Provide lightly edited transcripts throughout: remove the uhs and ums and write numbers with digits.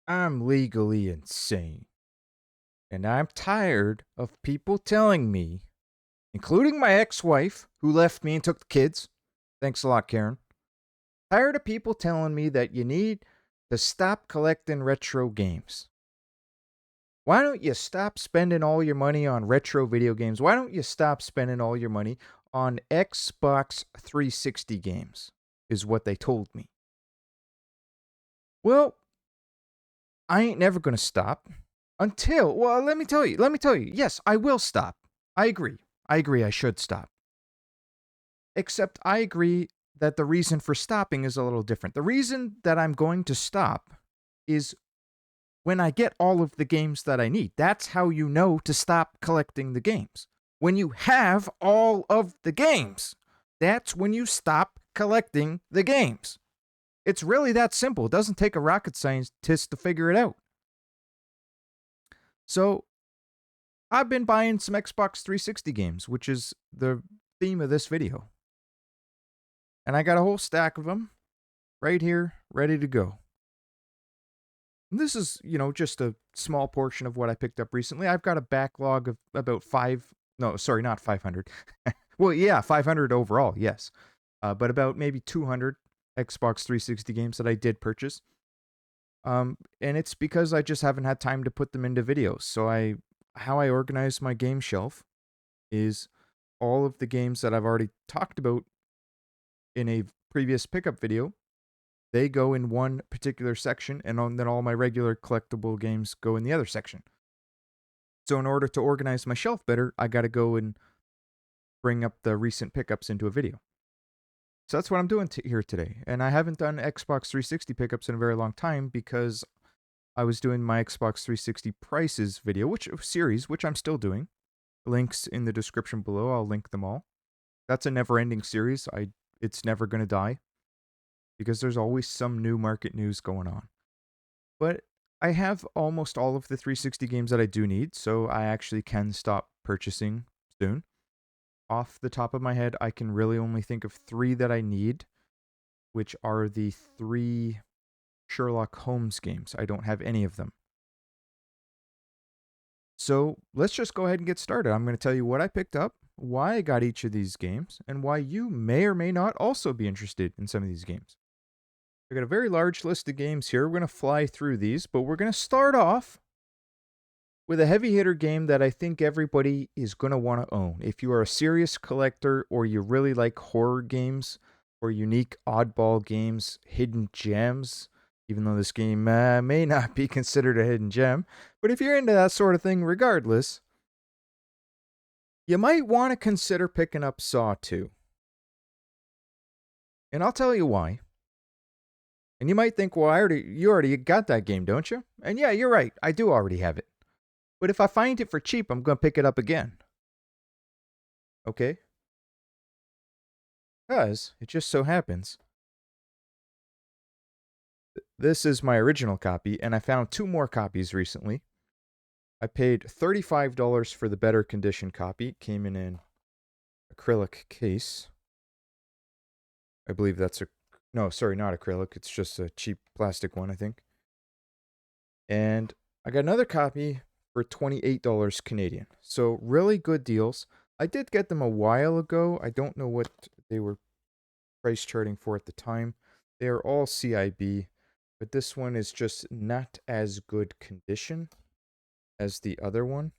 I'm legally insane. And I'm tired of people telling me, including my ex wife, who left me and took the kids. Thanks a lot, Karen. Tired of people telling me that you need to stop collecting retro games. Why don't you stop spending all your money on retro video games? Why don't you stop spending all your money on Xbox 360 games? Is what they told me. Well, I ain't never going to stop until, well, let me tell you, yes, I will stop. I agree. I should stop. Except I agree that the reason for stopping is a little different. The reason that I'm going to stop is when I get all of the games that I need. That's how you know to stop collecting the games. When you have all of the games, that's when you stop collecting the games. It's really that simple. It doesn't take a rocket scientist to figure it out. So, I've been buying some Xbox 360 games, which is the theme of this video. And I got a whole stack of them right here, ready to go. And this is, just a small portion of what I picked up recently. I've got a backlog of about not 500. Well, yeah, 500 overall, yes. But about maybe 200 Xbox 360 games that I did purchase. And it's because I just haven't had time to put them into videos. So how I organize my game shelf is all of the games that I've already talked about in a previous pickup video. They go in one particular section, and then all my regular collectible games go in the other section. So in order to organize my shelf better, I got to go and bring up the recent pickups into a video. So that's what I'm doing here today. And I haven't done Xbox 360 pickups in a very long time because I was doing my Xbox 360 prices video, which I'm still doing. Links in the description below. I'll link them all. That's a never-ending series. It's never going to die because there's always some new market news going on. But I have almost all of the 360 games that I do need, so I actually can stop purchasing soon. Off the top of my head, I can really only think of 3 that I need, which are the 3 Sherlock Holmes games. I don't have any of them. So let's just go ahead and get started. I'm going to tell you what I picked up, why I got each of these games, and why you may or may not also be interested in some of these games. I got a very large list of games here. We're going to fly through these, but we're going to start off with a heavy hitter game that I think everybody is going to want to own. If you are a serious collector or you really like horror games or unique oddball games, hidden gems, even though this game may not be considered a hidden gem, but if you're into that sort of thing regardless, you might want to consider picking up Saw 2. And I'll tell you why. And you might think, well, you already got that game, don't you? And yeah, you're right. I do already have it. But if I find it for cheap, I'm going to pick it up again. Okay? Because it just so happens this is my original copy, and I found 2 more copies recently. I paid $35 for the better condition copy. It came in an acrylic case. I believe that's no, sorry, not acrylic. It's just a cheap plastic one, I think. And I got another copy for $28 Canadian. So really good deals. I did get them a while ago. I don't know what they were price charting for at the time. They are all CIB, but this one is just not as good condition as the other one.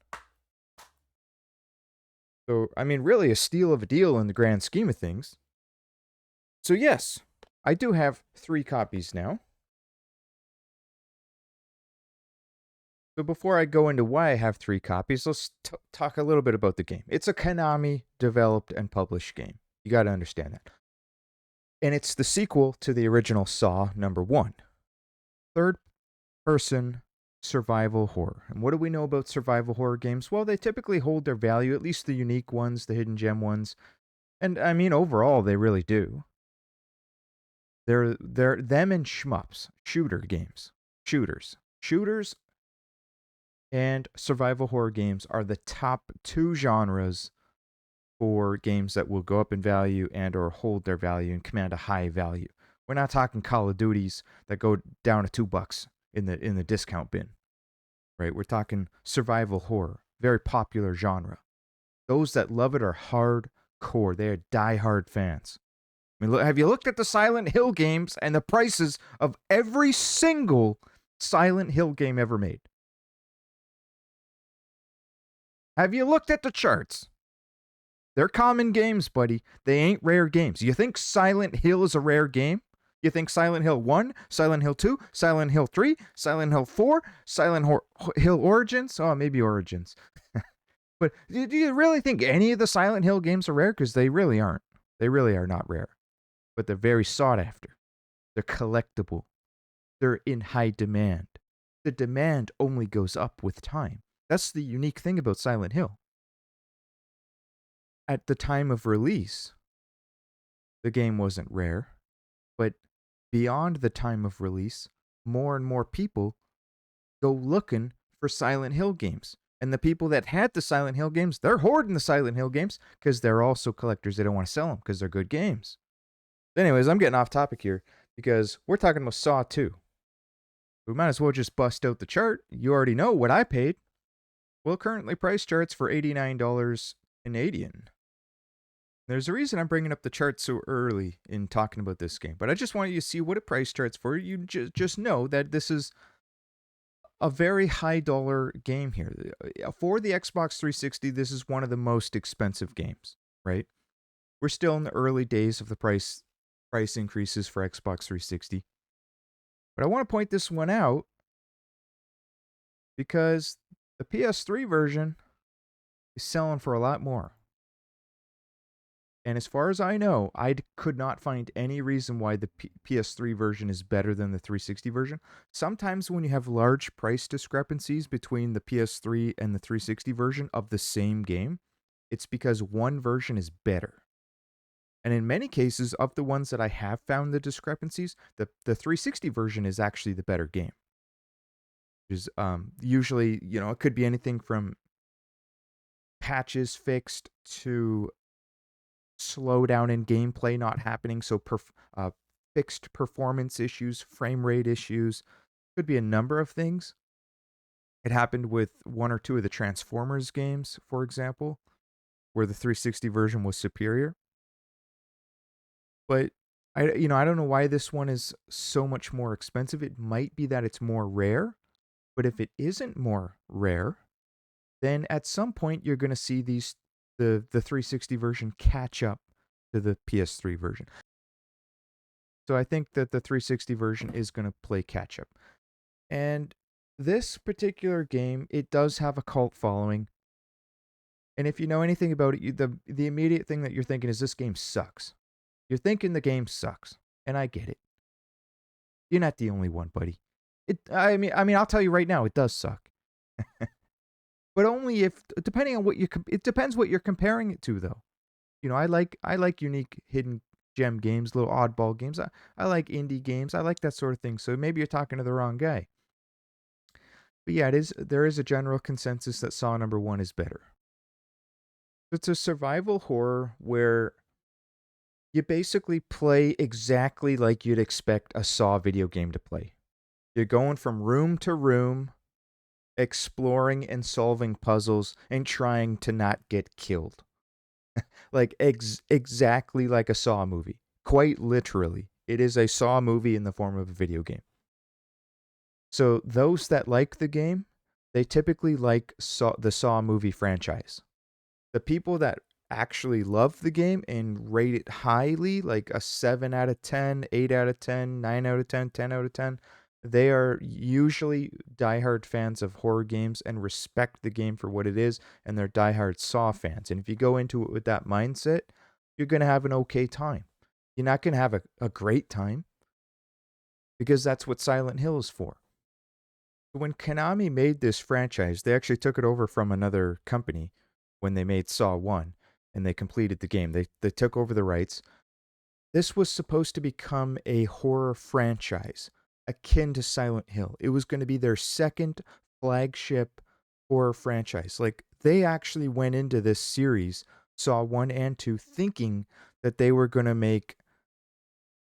So, I mean, really a steal of a deal in the grand scheme of things. So yes, I do have 3 copies now. So before I go into why I have 3 copies, let's talk a little bit about the game. It's a Konami developed and published game. You got to understand that. And it's the sequel to the original Saw #1. Third person survival horror. And what do we know about survival horror games? Well, they typically hold their value, at least the unique ones, the hidden gem ones. And I mean, overall, they really do. They're them and shmups, shooter games. Shooters and survival horror games are the top 2 genres for games that will go up in value and or hold their value and command a high value. We're not talking Call of Duties that go down to $2. in the discount bin, right? We're talking survival horror, very popular genre. Those that love it are hardcore. They are diehard fans. I mean, have you looked at the Silent Hill games and the prices of every single Silent Hill game ever made? Have you looked at the charts? They're common games, buddy. They ain't rare games. You think Silent Hill is a rare game? You think Silent Hill 1, Silent Hill 2, Silent Hill 3, Silent Hill 4, Silent Hill Origins? Oh, maybe Origins. But do you really think any of the Silent Hill games are rare? Because they really aren't. They really are not rare. But they're very sought after. They're collectible. They're in high demand. The demand only goes up with time. That's the unique thing about Silent Hill. At the time of release, the game wasn't rare, but beyond the time of release, more and more people go looking for Silent Hill games. And the people that had the Silent Hill games, they're hoarding the Silent Hill games because they're also collectors. They don't want to sell them because they're good games. Anyways, I'm getting off topic here because we're talking about Saw 2. We might as well just bust out the chart. You already know what I paid. Well, currently price charts for $89 Canadian. There's a reason I'm bringing up the chart so early in talking about this game, but I just want you to see what it price charts for. You just know that this is a very high dollar game here. For the Xbox 360, this is one of the most expensive games, right? We're still in the early days of the price increases for Xbox 360. But I want to point this one out because the PS3 version is selling for a lot more. And as far as I know, I could not find any reason why the PS3 version is better than the 360 version. Sometimes when you have large price discrepancies between the PS3 and the 360 version of the same game, it's because one version is better. And in many cases, of the ones that I have found the discrepancies, the 360 version is actually the better game. Is usually, it could be anything from patches fixed to slowdown in gameplay not happening, so fixed performance issues, frame rate issues, could be a number of things. It happened with one or two of the Transformers games, for example, where the 360 version was superior. But I don't know why this one is so much more expensive. It might be that it's more rare, but if it isn't more rare, then at some point you're going to see the 360 version catch up to the PS3 version. So I think that the 360 version is going to play catch up. And this particular game, it does have a cult following. And if you know anything about it, the immediate thing that you're thinking is this game sucks. You're thinking the game sucks, and I get it. You're not the only one, buddy. I mean, I'll tell you right now, it does suck. But only if, depending on it depends what you're comparing it to, though. I like unique hidden gem games, little oddball games. I like indie games. I like that sort of thing. So maybe you're talking to the wrong guy. But yeah, there is a general consensus that Saw number 1 is better. It's a survival horror where you basically play exactly like you'd expect a Saw video game to play. You're going from room to room, exploring and solving puzzles and trying to not get killed. Like exactly like a Saw movie. Quite literally. It is a Saw movie in the form of a video game. So those that like the game, they typically like the Saw movie franchise. The people that actually love the game and rate it highly, like a 7 out of 10, 8 out of 10, 9 out of 10, 10 out of 10, they are usually diehard fans of horror games and respect the game for what it is, and they're diehard Saw fans. And if you go into it with that mindset, you're going to have an okay time. You're not going to have a great time, because that's what Silent Hill is for. When Konami made this franchise, they actually took it over from another company when they made Saw 1, and they completed the game. They took over the rights. This was supposed to become a horror franchise akin to Silent Hill. It was going to be their second flagship horror franchise. Like, they actually went into this series, Saw 1 and 2, thinking that they were going to make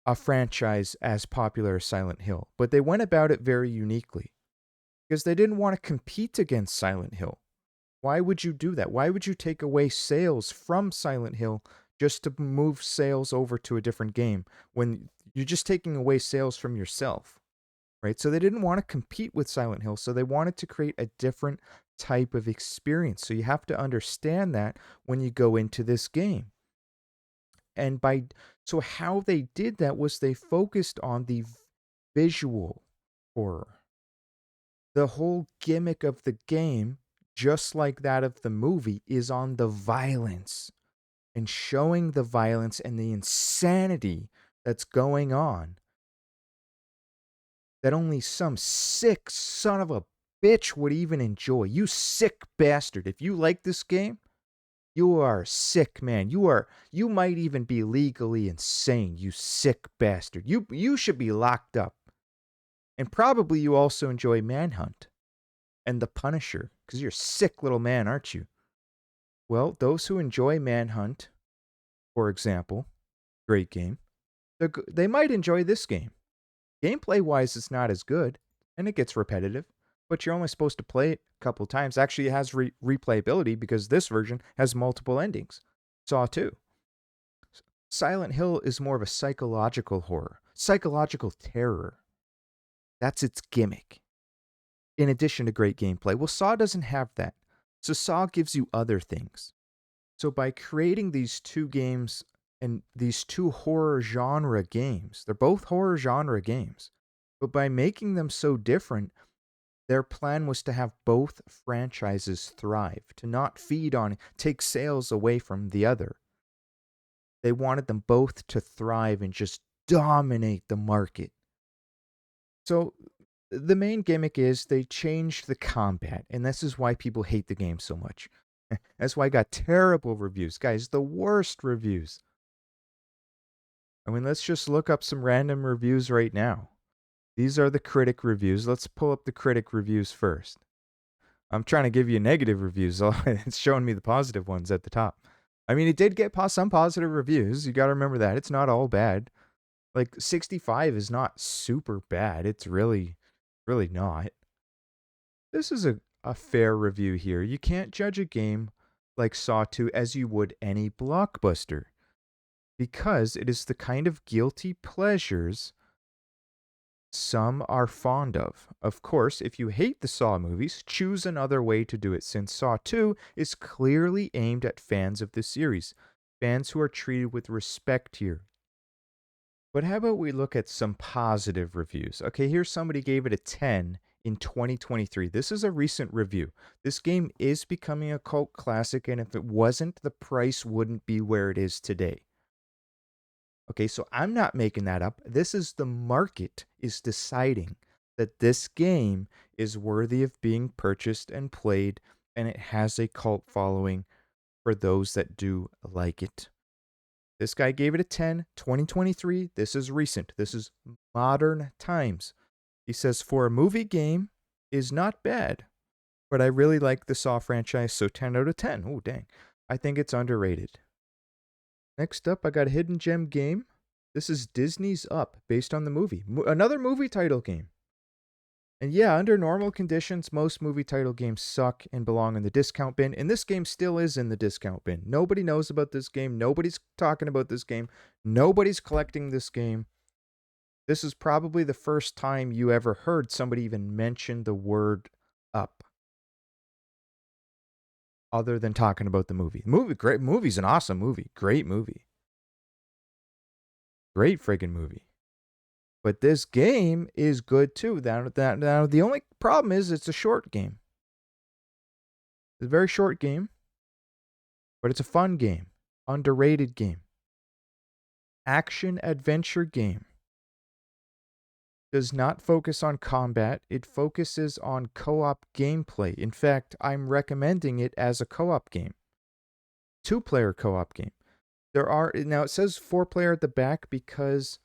a franchise as popular as Silent Hill, but they went about it very uniquely because they didn't want to compete against Silent Hill. Why would you do that? Why would you take away sales from Silent Hill just to move sales over to a different game when you're just taking away sales from yourself? Right? So they didn't want to compete with Silent Hill, so they wanted to create a different type of experience. So you have to understand that when you go into this game. And so how they did that was they focused on the visual horror. The whole gimmick of the game, just like that of the movie, is on the violence and showing the violence and the insanity that's going on that only some sick son of a bitch would even enjoy. You sick bastard. If you like this game, you are a sick man. You might even be legally insane, you sick bastard. You should be locked up. And probably you also enjoy Manhunt and The Punisher, because you're a sick little man, aren't you? Well, those who enjoy Manhunt, for example, great game, they might enjoy this game. Gameplay wise, it's not as good, and it gets repetitive, but you're only supposed to play it a couple times. Actually, it has replayability because this version has multiple endings. Saw 2. Silent Hill is more of a psychological horror, psychological terror. That's its gimmick. In addition to great gameplay. Well, Saw doesn't have that. So Saw gives you other things. So by creating these two games and these two horror genre games, they're both horror genre games, but by making them so different, their plan was to have both franchises thrive, to not feed on, take sales away from the other. They wanted them both to thrive and just dominate the market. So the main gimmick is they changed the combat, and this is why people hate the game so much. That's why I got terrible reviews. Guys, the worst reviews. I mean, let's just look up some random reviews right now. These are the critic reviews. Let's pull up the critic reviews first. I'm trying to give you negative reviews. It's showing me the positive ones at the top. I mean, it did get some positive reviews. You got to remember that. It's not all bad. Like, 65 is not super bad. It's really, really not. This is a fair review here. You can't judge a game like Saw 2 as you would any blockbuster, because it is the kind of guilty pleasures some are fond of. Of course, if you hate the Saw movies, choose another way to do it, since Saw 2 is clearly aimed at fans of the series, fans who are treated with respect here. But how about we look at some positive reviews? Okay, here's somebody gave it a 10 in 2023. This is a recent review. This game is becoming a cult classic, and if it wasn't, the price wouldn't be where it is today. Okay, so I'm not making that up. This is the market is deciding that this game is worthy of being purchased and played, and it has a cult following for those that do like it. This guy gave it a 10, 2023. This is recent. This is modern times. He says, for a movie game is not bad, but I really like the Saw franchise, so 10 out of 10. Oh, dang. I think it's underrated. Next up, I got a hidden gem game. This is Disney's Up, based on the movie. Another movie title game. And yeah, under normal conditions, most movie title games suck and belong in the discount bin. And this game still is in the discount bin. Nobody knows about this game. Nobody's talking about this game. Nobody's collecting this game. This is probably the first time you ever heard somebody even mention the word Up, other than talking about the movie. Great movie's an awesome movie. Great movie. Great friggin' movie. But this game is good too. Now, the only problem is it's a short game. It's a very short game, but it's a fun game. Underrated game. Action adventure game. Does not focus on combat. It focuses on co-op gameplay. In fact, I'm recommending it as a co-op game. 2-player co-op game. Now it says 4-player at the back because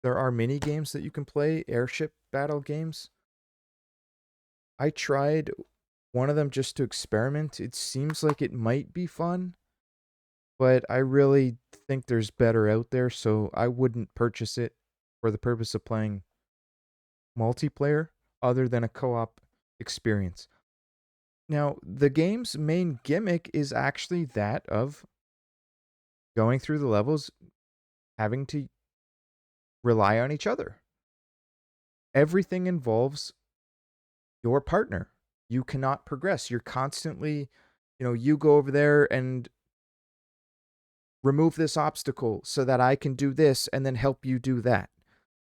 there are mini games that you can play, airship battle games. I tried one of them just to experiment. It seems like it might be fun, but I really think there's better out there, so I wouldn't purchase it. for the purpose of playing multiplayer other than a co-op experience. Now, the game's main gimmick is actually that of going through the levels, having to rely on each other. Everything involves your partner. You cannot progress. You're constantly, you go over there and remove this obstacle so that I can do this and then help you do that.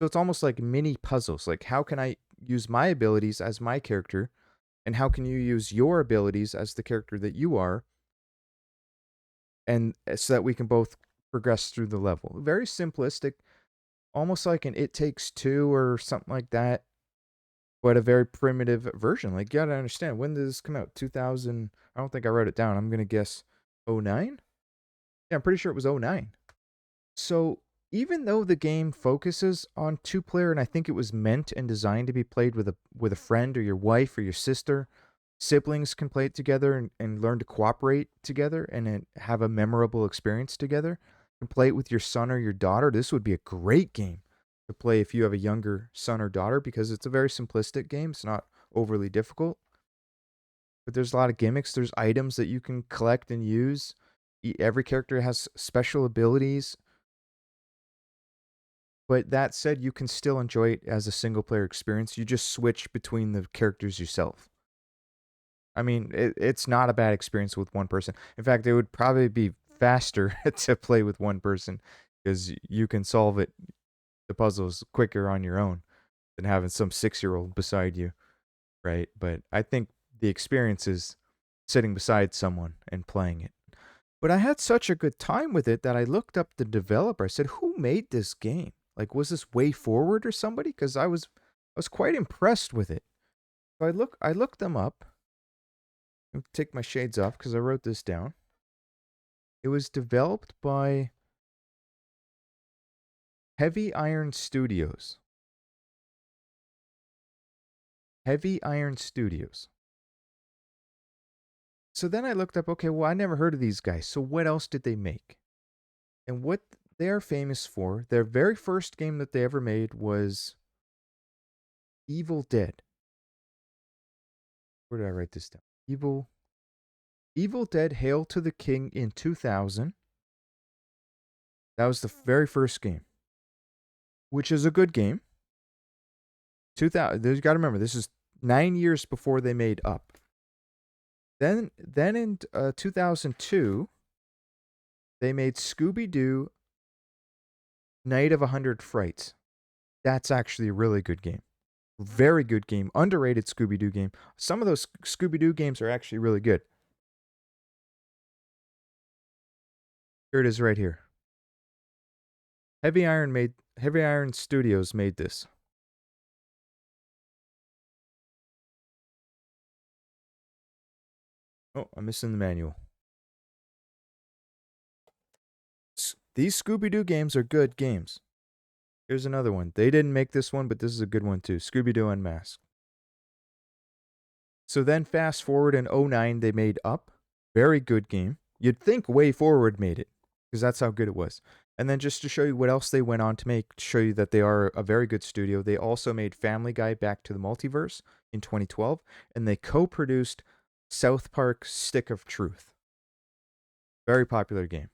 So it's almost like mini puzzles. Like, how can I use my abilities as my character? And how can you use your abilities as the character that you are? And so that we can both progress through the level. Very simplistic, almost like an It Takes Two or something like that, but a very primitive version. Like, you gotta understand, when did this come out? 2000, I don't think I wrote it down. I'm gonna guess 09? Yeah, I'm pretty sure it was 09. So even though the game focuses on two-player, and I think it was meant and designed to be played with a friend or your wife or your sister, siblings can play it together and learn to cooperate together and then have a memorable experience together. You can play it with your son or your daughter. This would be a great game to play if you have a younger son or daughter, because it's a very simplistic game. It's not overly difficult, but there's a lot of gimmicks. There's items that you can collect and use. Every character has special abilities. But that said, you can still enjoy it as a single player experience. You just switch between the characters yourself. I mean, it's not a bad experience with one person. In fact, it would probably be faster to play with one person, because you can solve the puzzles quicker on your own than having some 6-year-old beside you, right? But I think the experience is sitting beside someone and playing it. But I had such a good time with it that I looked up the developer. I said, "Who made this game? Like, was this Way Forward or somebody?" Because I was quite impressed with it. So I looked them up. I'll take my shades off because I wrote this down. It was developed by Heavy Iron Studios. Heavy Iron Studios. So then I looked up, okay, well, I never heard of these guys. So what else did they make? And what they are famous for, their very first game that they ever made was Evil Dead. Where did I write this down? Evil Dead Hail to the King in 2000. That was the very first game, which is a good game. 2000. You got to remember, this is 9 years before they made Up. Then in 2002, they made Scooby-Doo Night of 100 Frights. That's actually a really good game. Very good game. Underrated Scooby-Doo game. Some of those Scooby-Doo games are actually really good. Here it is right here. Heavy Iron Studios made this. Oh, I'm missing the manual. These Scooby-Doo games are good games. Here's another one. They didn't make this one, but this is a good one too. Scooby-Doo Unmasked. So then fast forward in 09, they made Up. Very good game. You'd think Way Forward made it, because that's how good it was. And then just to show you what else they went on to make, to show you that they are a very good studio, they also made Family Guy Back to the Multiverse in 2012, and they co-produced South Park Stick of Truth. Very popular game.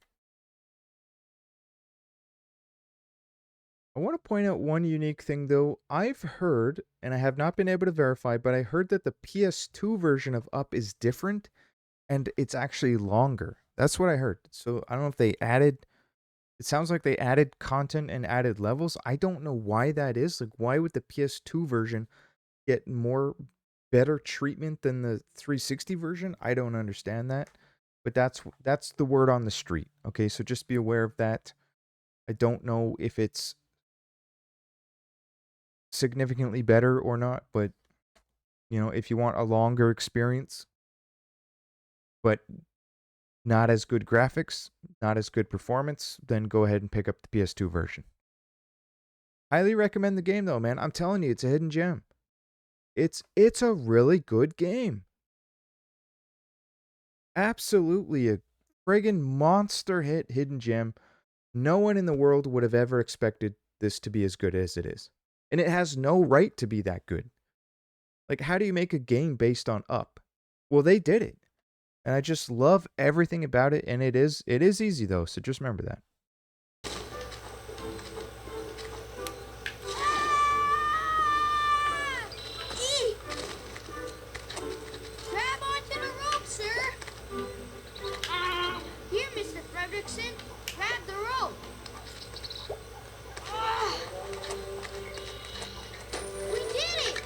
I want to point out one unique thing, though. I've heard, and I have not been able to verify, but I heard that the PS2 version of Up is different, and it's actually longer. That's what I heard. So I don't know if they added... It sounds like they added content and added levels. I don't know why that is. Like, why would the PS2 version get better treatment than the 360 version? I don't understand that. But that's the word on the street. Okay, so just be aware of that. I don't know if it's significantly better or not, but if you want a longer experience, but not as good graphics, not as good performance, then go ahead and pick up the PS2 version. Highly recommend the game though, man. I'm telling you, it's a hidden gem. It's a really good game. Absolutely a friggin' monster hit hidden gem. No one in the world would have ever expected this to be as good as it is. And it has no right to be that good. Like, how do you make a game based on Up? Well, they did it. And I just love everything about it. And it is easy, though. So just remember that. Grab onto the rope, sir. Here, Mr. Fredrickson. Grab the rope. We did it!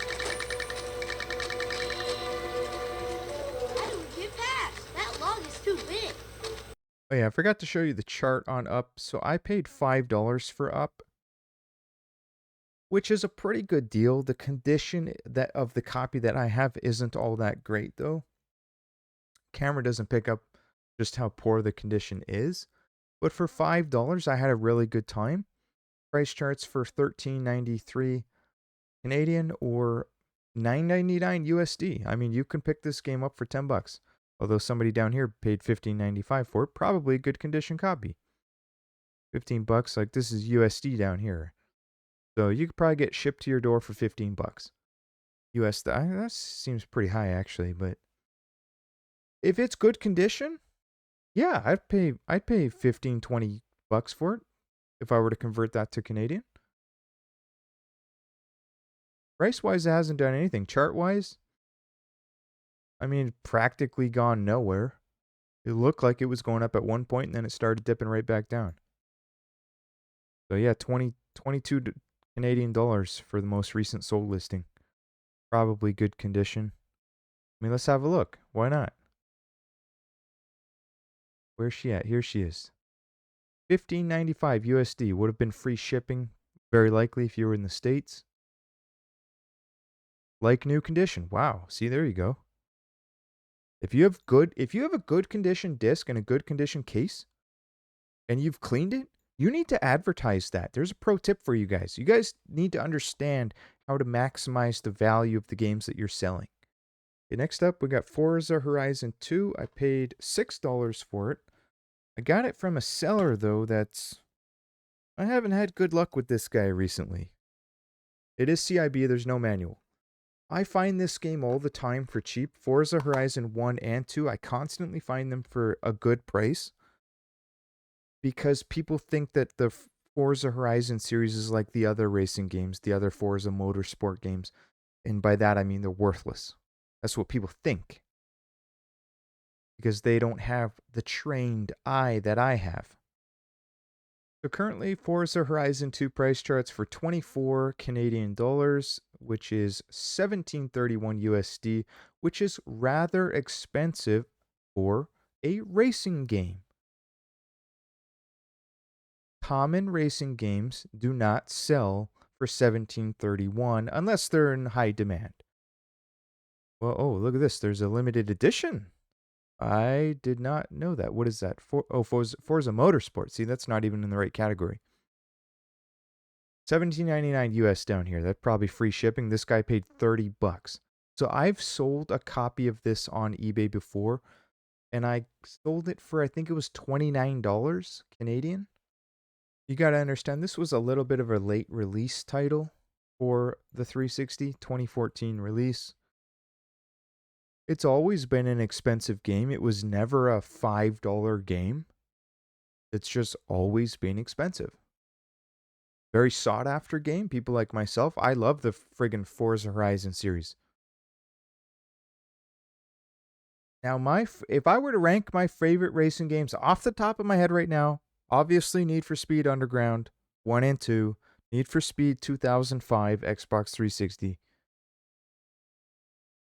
How do we get past? That log is too big. Oh, yeah. I forgot to show you the chart on Up. So I paid $5 for Up, which is a pretty good deal. The condition that of the copy that I have isn't all that great, though. Camera doesn't pick up just how poor the condition is. But for $5, I had a really good time. Price charts for $13.93 Canadian or $9.99 USD. I mean, you can pick this game up for $10. Although somebody down here paid $15.95 for it, probably a good condition copy. $15, like this is USD down here. So you could probably get shipped to your door for $15. US, that seems pretty high actually, but if it's good condition, yeah, I'd pay $15-20 for it if I were to convert that to Canadian. Price-wise, it hasn't done anything. Chart-wise, I mean, practically gone nowhere. It looked like it was going up at one point, and then it started dipping right back down. So yeah, 22 Canadian dollars for the most recent sold listing. Probably good condition. I mean, let's have a look. Why not? Where's she at? Here she is. $15.95 USD. Would have been free shipping, very likely, if you were in the States. Like new condition. Wow. See, there you go. If you have a good condition disc and a good condition case, and you've cleaned it, you need to advertise that. There's a pro tip for you guys. You guys need to understand how to maximize the value of the games that you're selling. Okay, next up, we got Forza Horizon 2. I paid $6 for it. I got it from a seller, though, I haven't had good luck with this guy recently. It is CIB, there's no manual. I find this game all the time for cheap. Forza Horizon 1 and 2, I constantly find them for a good price. Because people think that the Forza Horizon series is like the other racing games, the other Forza Motorsport games. And by that, I mean they're worthless. That's what people think. Because they don't have the trained eye that I have. So currently, Forza Horizon 2 price charts for 24 Canadian dollars, which is $17.31 USD, which is rather expensive for a racing game. Common racing games do not sell for $17.31 unless they're in high demand. Well, oh, look at this. There's a limited edition. I did not know that. What is that? Forza Motorsport. See, that's not even in the right category. $17.99 US down here. That's probably free shipping. This guy paid $30. So I've sold a copy of this on eBay before, and I sold it for, I think it was $29 Canadian. You got to understand, this was a little bit of a late release title for the 360, 2014 release. It's always been an expensive game. It was never a $5 game. It's just always been expensive. Very sought after game. People like myself, I love the friggin' Forza Horizon series. Now, if I were to rank my favorite racing games off the top of my head right now, obviously Need for Speed Underground 1 and 2, Need for Speed 2005 Xbox 360.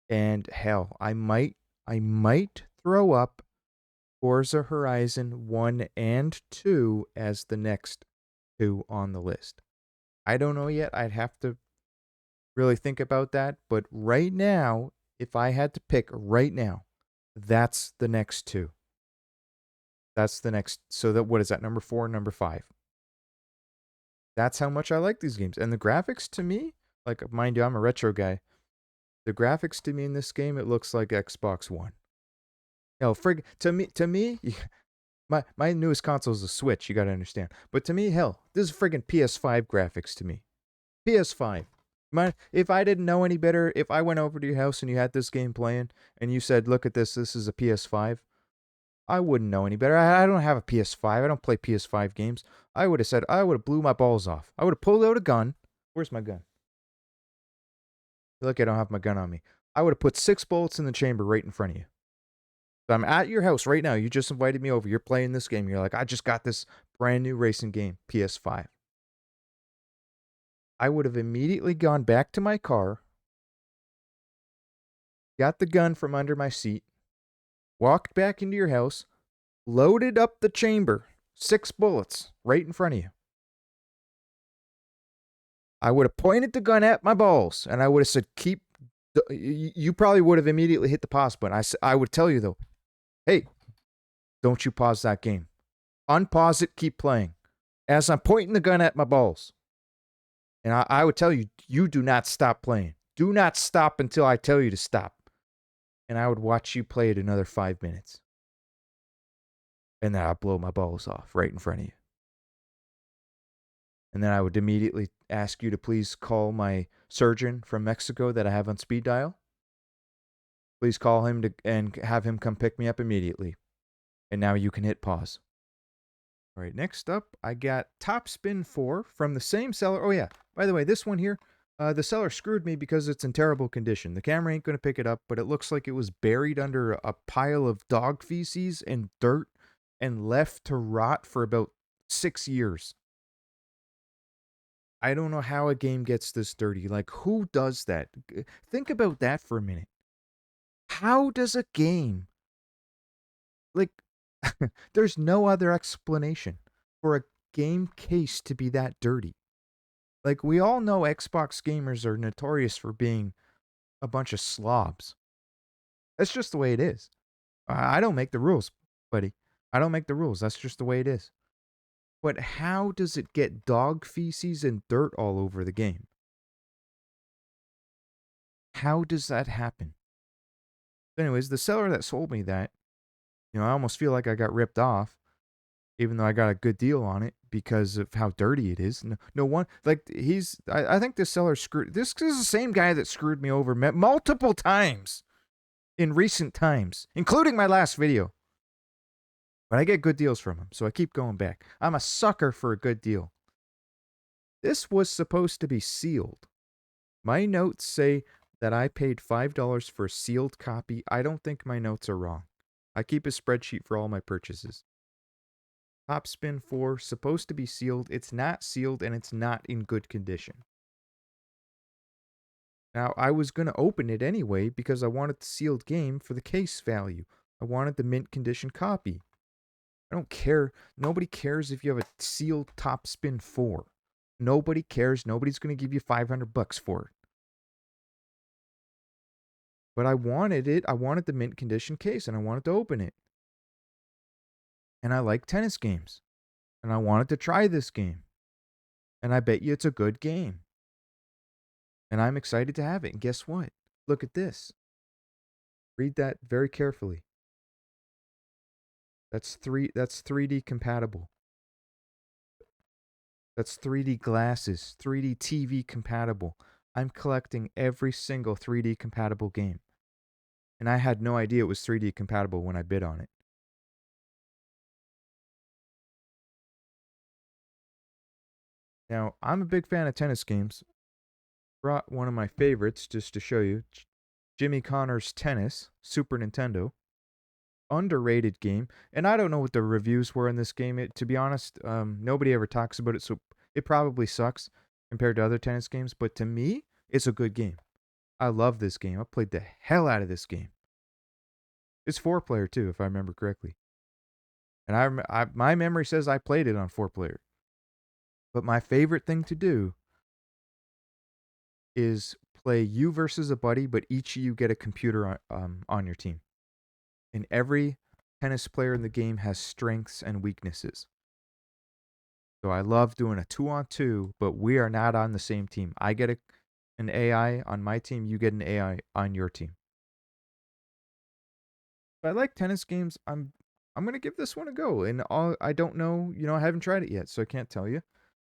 And hell, I might throw up Forza Horizon 1 and 2 as the next 2 on the list. I don't know yet. I'd have to really think about that. But right now, if I had to pick right now, that's the next 2. That's the next. So what is that? Number 4 and number 5. That's how much I like these games. And the graphics to me, like, mind you, I'm a retro guy. The graphics to me in this game, it looks like Xbox One. No, to me, My newest console is a Switch, you gotta understand. But to me, hell, this is friggin' PS5 graphics to me. PS5. If I didn't know any better, if I went over to your house and you had this game playing and you said, look at this is a PS5, I wouldn't know any better. I don't have a PS5. I don't play PS5 games. I would have said, I would have blew my balls off. I would have pulled out a gun. Where's my gun? Look, I don't have my gun on me. I would have put 6 bullets in the chamber right in front of you. So I'm at your house right now. You just invited me over. You're playing this game. You're like, I just got this brand new racing game, PS5. I would have immediately gone back to my car, got the gun from under my seat, walked back into your house, loaded up the chamber, 6 bullets right in front of you. I would have pointed the gun at my balls, and I would have said, you probably would have immediately hit the pause button. I would tell you, though, hey, don't you pause that game. Unpause it, keep playing. As I'm pointing the gun at my balls. And I would tell you, you do not stop playing. Do not stop until I tell you to stop. And I would watch you play it another 5 minutes. And then I'd blow my balls off right in front of you. And then I would immediately ask you to please call my surgeon from Mexico that I have on speed dial. Please call him and have him come pick me up immediately. And now you can hit pause. All right, next up, I got Top Spin 4 from the same seller. Oh, yeah. By the way, this one here, the seller screwed me because it's in terrible condition. The camera ain't going to pick it up, but it looks like it was buried under a pile of dog feces and dirt and left to rot for about 6 years. I don't know how a game gets this dirty. Like, who does that? Think about that for a minute. How does a game, like, there's no other explanation for a game case to be that dirty. Like, we all know Xbox gamers are notorious for being a bunch of slobs. That's just the way it is. I don't make the rules, buddy. I don't make the rules. That's just the way it is. But how does it get dog feces and dirt all over the game? How does that happen? Anyways, the seller that sold me that, I almost feel like I got ripped off, even though I got a good deal on it because of how dirty it is. No one, like, I think this seller this is the same guy that screwed me over multiple times in recent times, including my last video. But I get good deals from him, so I keep going back. I'm a sucker for a good deal. This was supposed to be sealed. My notes say that I paid $5 for a sealed copy. I don't think my notes are wrong. I keep a spreadsheet for all my purchases. Top Spin 4, supposed to be sealed. It's not sealed, and it's not in good condition. Now, I was going to open it anyway because I wanted the sealed game for the case value. I wanted the mint condition copy. I don't care. Nobody cares if you have a sealed Top Spin 4. Nobody cares. Nobody's going to give you $500 for it. But I wanted it. I wanted the mint condition case, and I wanted to open it. And I like tennis games. And I wanted to try this game. And I bet you it's a good game. And I'm excited to have it. And guess what? Look at this. Read that very carefully. That's 3D compatible. That's 3D glasses, 3D TV compatible. I'm collecting every single 3D compatible game. And I had no idea it was 3D compatible when I bid on it. Now, I'm a big fan of tennis games. Brought one of my favorites just to show you. Jimmy Connors Tennis, Super Nintendo. Underrated game. And I don't know what the reviews were in this game. To be honest, nobody ever talks about it, so it probably sucks compared to other tennis games. But to me, it's a good game. I love this game. I played the hell out of this game. It's 4-player too, if I remember correctly. And my memory says I played it on 4-player. But my favorite thing to do is play you versus a buddy, but each of you get a computer on your team. And every tennis player in the game has strengths and weaknesses. So I love doing a 2-on-2, but we are not on the same team. I get an AI on my team, you get an AI on your team. But I like tennis games. I'm I'm gonna give this one a go. And I don't know, I haven't tried it yet, so I can't tell you.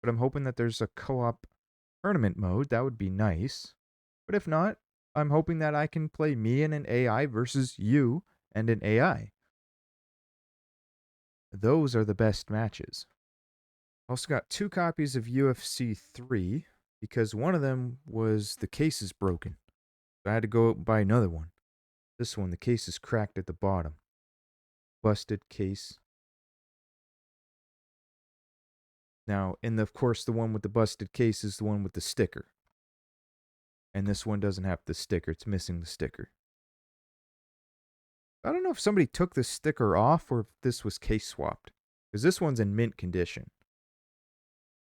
But I'm hoping that there's a co-op tournament mode. That would be nice. But if not, I'm hoping that I can play me and an AI versus you and an AI. Those are the best matches. Also got 2 copies of UFC 3 because one of them was the case is broken. So I had to go out and buy another one. This one, the case is cracked at the bottom. Busted case. Now, of course, the one with the busted case is the one with the sticker. And this one doesn't have the sticker. It's missing the sticker. I don't know if somebody took the sticker off or if this was case swapped. Because this one's in mint condition.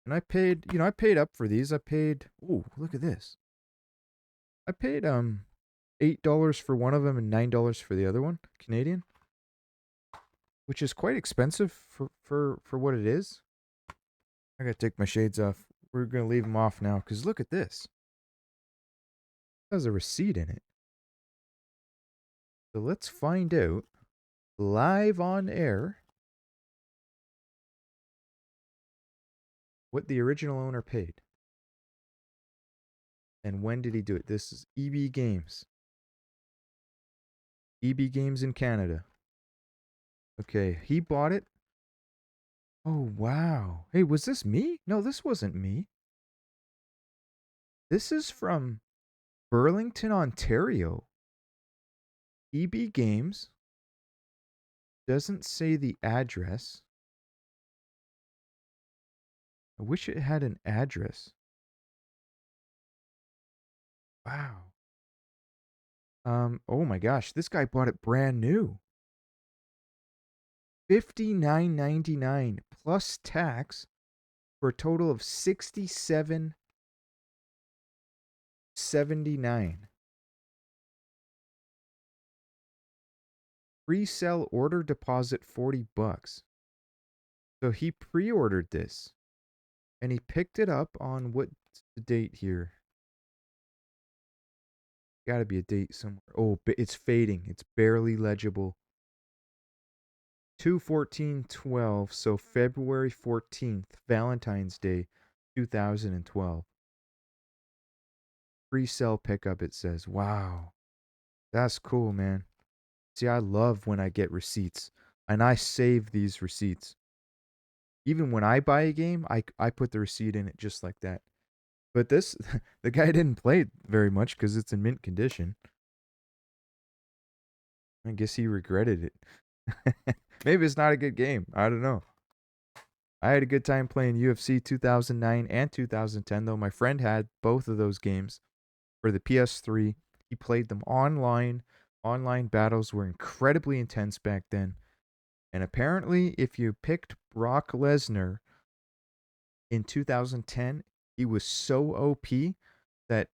And I paid, I paid up for these. Ooh, look at this. I paid $8 for one of them and $9 for the other one, Canadian. Which is quite expensive for what it is. I gotta take my shades off. We're gonna leave them off now, because look at this. It has a receipt in it. So let's find out, live on air, what the original owner paid. And when did he do it? This is EB Games. EB Games in Canada. Okay, he bought it. Oh, wow. Hey, was this me? No, this wasn't me. This is from Burlington, Ontario. EB Games. Doesn't say the address. I wish it had an address. Wow. Oh my gosh, this guy bought it brand new. $59.99 plus tax for a total of $67.79. Pre-sale order deposit $40. So he pre-ordered this. And he picked it up on what's the date here? Gotta be a date somewhere. Oh, it's fading. It's barely legible. 2/14/12, so February 14th, Valentine's Day, 2012. Pre-sale pickup, it says. Wow. That's cool, man. See, I love when I get receipts. And I save these receipts. Even when I buy a game, I put the receipt in it just like that. But this, the guy didn't play it very much because it's in mint condition. I guess he regretted it. Maybe it's not a good game. I don't know. I had a good time playing UFC 2009 and 2010, though. My friend had both of those games for the PS3. He played them online. Online battles were incredibly intense back then. And apparently, if you picked Brock Lesnar in 2010, he was so OP that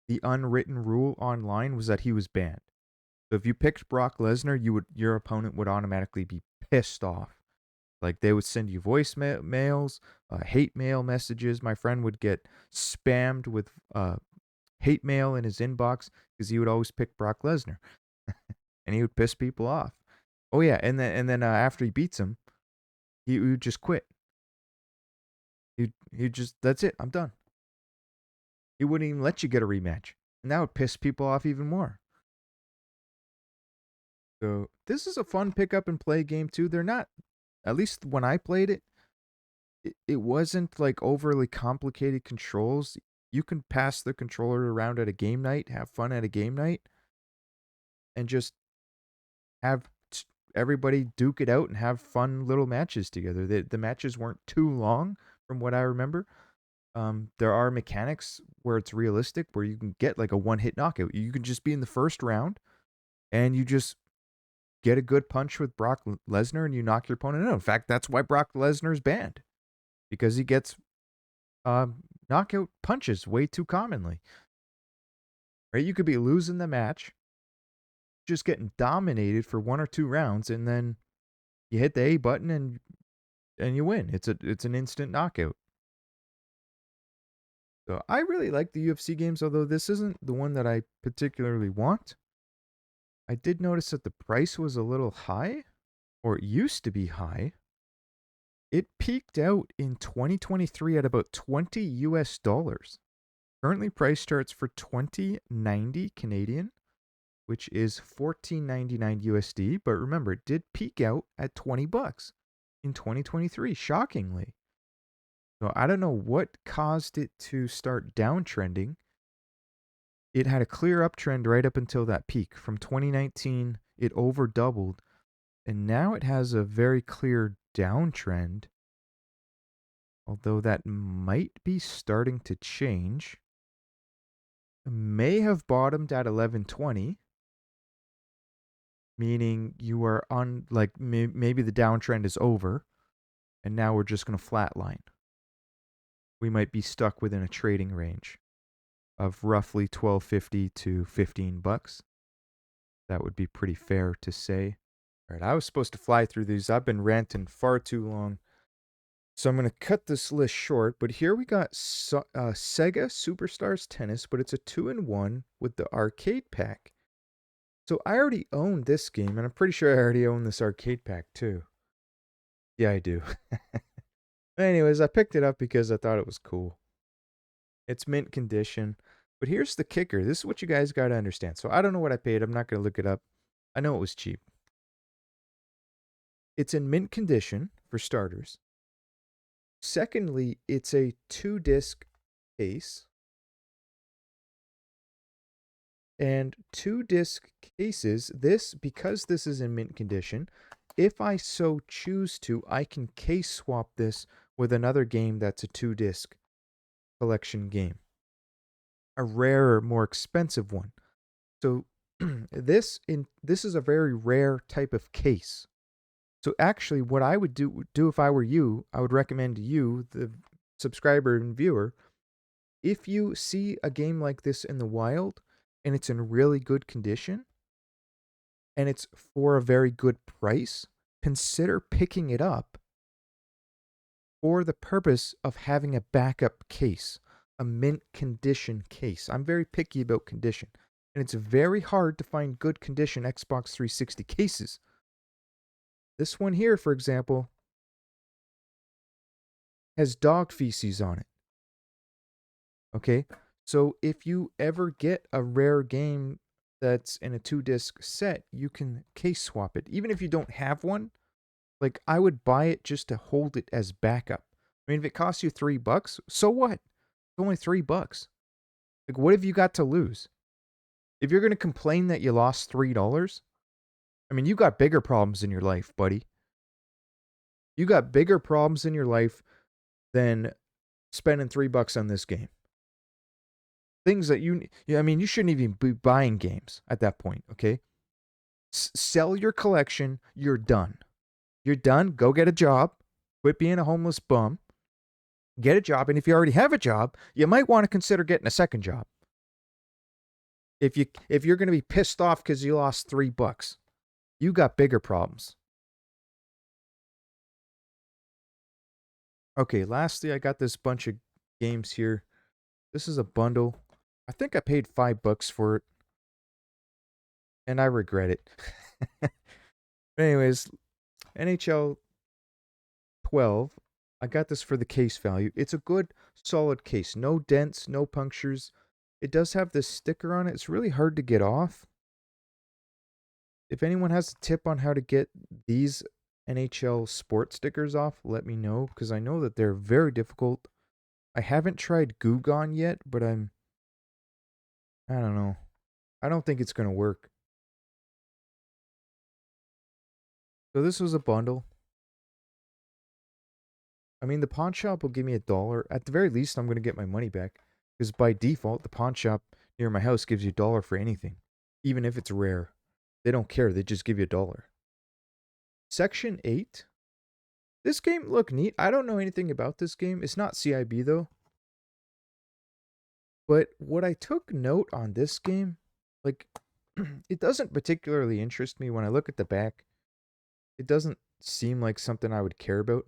the unwritten rule online was that he was banned. So if you picked Brock Lesnar, your opponent would automatically be pissed off. Like they would send you voicemails, hate mail messages. My friend would get spammed with hate mail in his inbox because he would always pick Brock Lesnar, and he would piss people off. Oh yeah, and then after he beats him, he would just quit. He just, that's it. I'm done. He wouldn't even let you get a rematch, and that would piss people off even more. So this is a fun pick up and play game too. They're not, at least when I played it, it wasn't like overly complicated controls. You can pass the controller around at a game night, have fun at a game night, and just have everybody duke it out and have fun little matches together. The matches weren't too long from what I remember. There are mechanics where it's realistic, where you can get like a one-hit knockout. You can just be in the first round and you just get a good punch with Brock Lesnar and you knock your opponent out. In fact, that's why Brock Lesnar's banned, because he gets knockout punches way too commonly. Right? You could be losing the match, just getting dominated for 1 or 2 rounds, and then you hit the A button and you win. It's an instant knockout. So I really like the UFC games, although this isn't the one that I particularly want. I did notice that the price was a little high. or it used to be high. It peaked out in 2023 at about 20 US dollars. Currently price charts for 2090 Canadian, which is 14.99 USD, but remember it did peak out at 20 bucks in 2023, shockingly. So I don't know what caused it to start downtrending. It had a clear uptrend right up until that peak. From 2019, it over doubled, and now it has a very clear downtrend. Although that might be starting to change. It may have bottomed at 1120, meaning you are on, like, maybe the downtrend is over, and now we're just going to flatline. We might be stuck within a trading range of roughly 12.50 to 15 bucks. That would be pretty fair to say. All right, I was supposed to fly through these. I've been ranting far too long. So I'm going to cut this list short, but here we got Sega Superstars Tennis, but it's a 2-in-1 with the arcade pack. So I already own this game, and I'm pretty sure I already own this arcade pack too. Yeah, I do. Anyways, I picked it up because I thought it was cool. It's mint condition. But here's the kicker. This is what you guys got to understand. So I don't know what I paid. I'm not going to look it up. I know it was cheap. It's in mint condition, for starters. Secondly, it's a 2-disc case. And 2-disc cases, because this is in mint condition, if I so choose to, I can case swap this with another game that's a 2-disc collection game. A rarer, more expensive one. So this is a very rare type of case. So actually, what I would do if I were you, I would recommend to you, the subscriber and viewer, if you see a game like this in the wild and it's in really good condition and it's for a very good price, consider picking it up for the purpose of having a backup case, a mint condition case. I'm very picky about condition, and it's very hard to find good condition Xbox 360 cases. This one here, for example, has dog feces on it. Okay? So if you ever get a rare game that's in a 2-disc set, you can case swap it. Even if you don't have one, like, I would buy it just to hold it as backup. I mean, if it costs you $3, so what? It's only $3. Like, what have you got to lose? If you're going to complain that you lost $3, I mean, you got bigger problems in your life, buddy. You got bigger problems in your life than spending $3 on this game. Things that you shouldn't even be buying games at that point, okay? Sell your collection. You're done. You're done. Go get a job. Quit being a homeless bum. Get a job. And if you already have a job, you might want to consider getting a second job. If you're going to be pissed off because you lost $3, you got bigger problems. Okay, lastly, I got this bunch of games here. This is a bundle. I think I paid $5 for it, and I regret it. But anyways, NHL 12. I got this for the case value. It's a good, solid case. No dents, no punctures. It does have this sticker on it. It's really hard to get off. If anyone has a tip on how to get these NHL sport stickers off, let me know, because I know that they're very difficult. I haven't tried Goo Gone yet, but I don't know. I don't think it's going to work. So this was a bundle. I mean, the pawn shop will give me $1. At the very least, I'm going to get my money back. Because by default, the pawn shop near my house gives you $1 for anything. Even if it's rare. They don't care. They just give you $1. Section 8. This game looked neat. I don't know anything about this game. It's not CIB though. But what I took note on this game, like, it doesn't particularly interest me when I look at the back. It doesn't seem like something I would care about.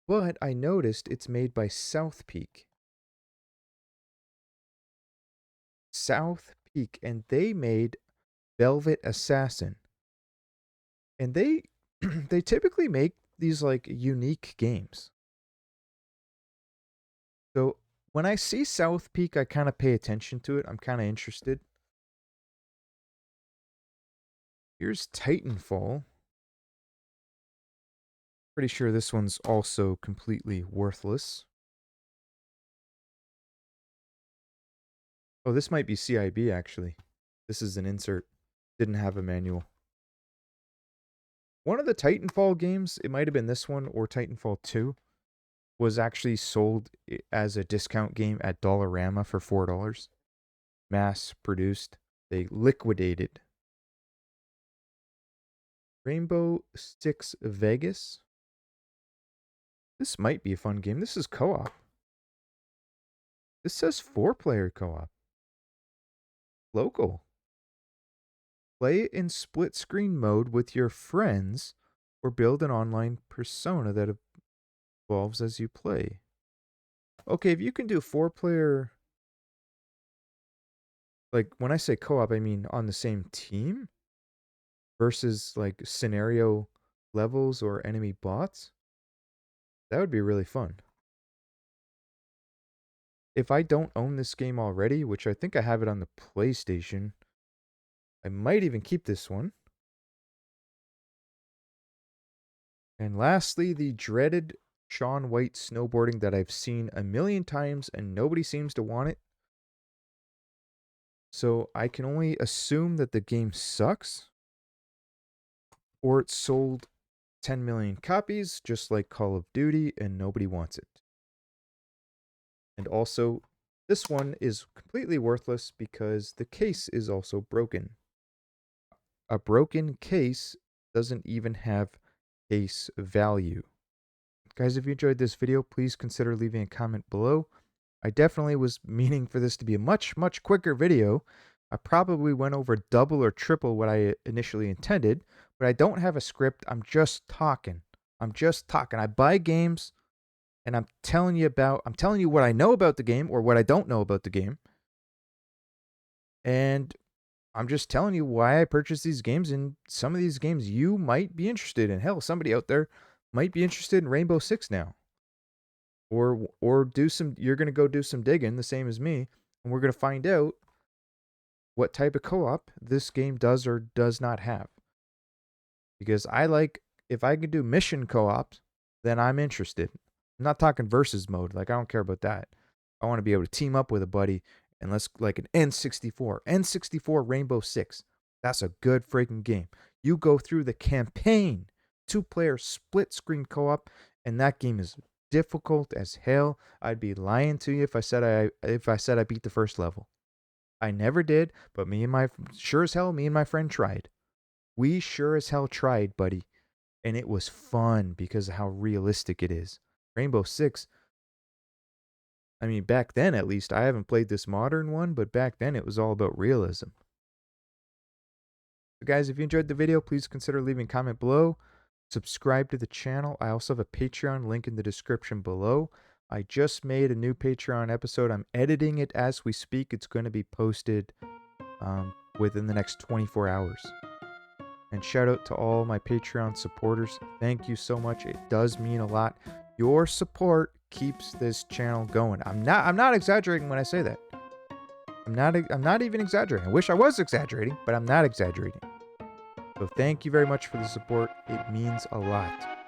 But I noticed it's made by South Peak. South Peak. And they made Velvet Assassin. And they they typically make these like unique games. So when I see South Peak, I kind of pay attention to it. I'm kind of interested. Here's Titanfall. Pretty sure this one's also completely worthless. Oh, this might be CIB actually. This is an insert. Didn't have a manual. One of the Titanfall games, it might have been this one or Titanfall 2, was actually sold as a discount game at Dollarama for $4. Mass produced. They liquidated. Rainbow Six Vegas. This might be a fun game. This is co-op. This says 4-player co-op. Local. Play in split screen mode with your friends or build an online persona that evolves as you play. Okay, if you can do 4-player, like when I say co-op, I mean on the same team versus like scenario levels or enemy bots, that would be really fun. If I don't own this game already, which I think I have it on the PlayStation, I might even keep this one. And lastly, the dreaded Shaun White snowboarding that I've seen a million times and nobody seems to want it. So I can only assume that the game sucks, or it sold 10 million copies, just like Call of Duty, and nobody wants it. And also, this one is completely worthless because the case is also broken. A broken case doesn't even have case value. Guys, if you enjoyed this video, please consider leaving a comment below. I definitely was meaning for this to be a much, much quicker video. I probably went over double or triple what I initially intended, but I don't have a script. I'm just talking. I buy games and I'm telling you what I know about the game or what I don't know about the game. And I'm just telling you why I purchased these games, and some of these games you might be interested in. Hell, somebody out there might be interested in Rainbow Six now. Or you're going to go do some digging the same as me, and we're going to find out what type of co-op this game does or does not have. Because if I can do mission co-ops, then I'm interested. I'm not talking versus mode. Like, I don't care about that. I want to be able to team up with a buddy and let's, like an N64 Rainbow Six. That's a good freaking game. You go through the campaign, 2-player split screen co-op, and that game is difficult as hell. I'd be lying to you if I said I beat the first level. I never did, but me and my friend tried. We sure as hell tried, buddy. And it was fun because of how realistic it is. Rainbow Six, I mean, back then at least, I haven't played this modern one, but back then it was all about realism. So guys, if you enjoyed the video, please consider leaving a comment below. Subscribe to the channel. I also have a Patreon link in the description below. I just made a new Patreon episode. I'm editing it as we speak. It's going to be posted within the next 24 hours. And shout out to all my Patreon supporters. Thank you so much. It does mean a lot. Your support keeps this channel going. I'm not exaggerating when I say that. I'm not even exaggerating. I wish I was exaggerating, but I'm not exaggerating. So thank you very much for the support. It means a lot.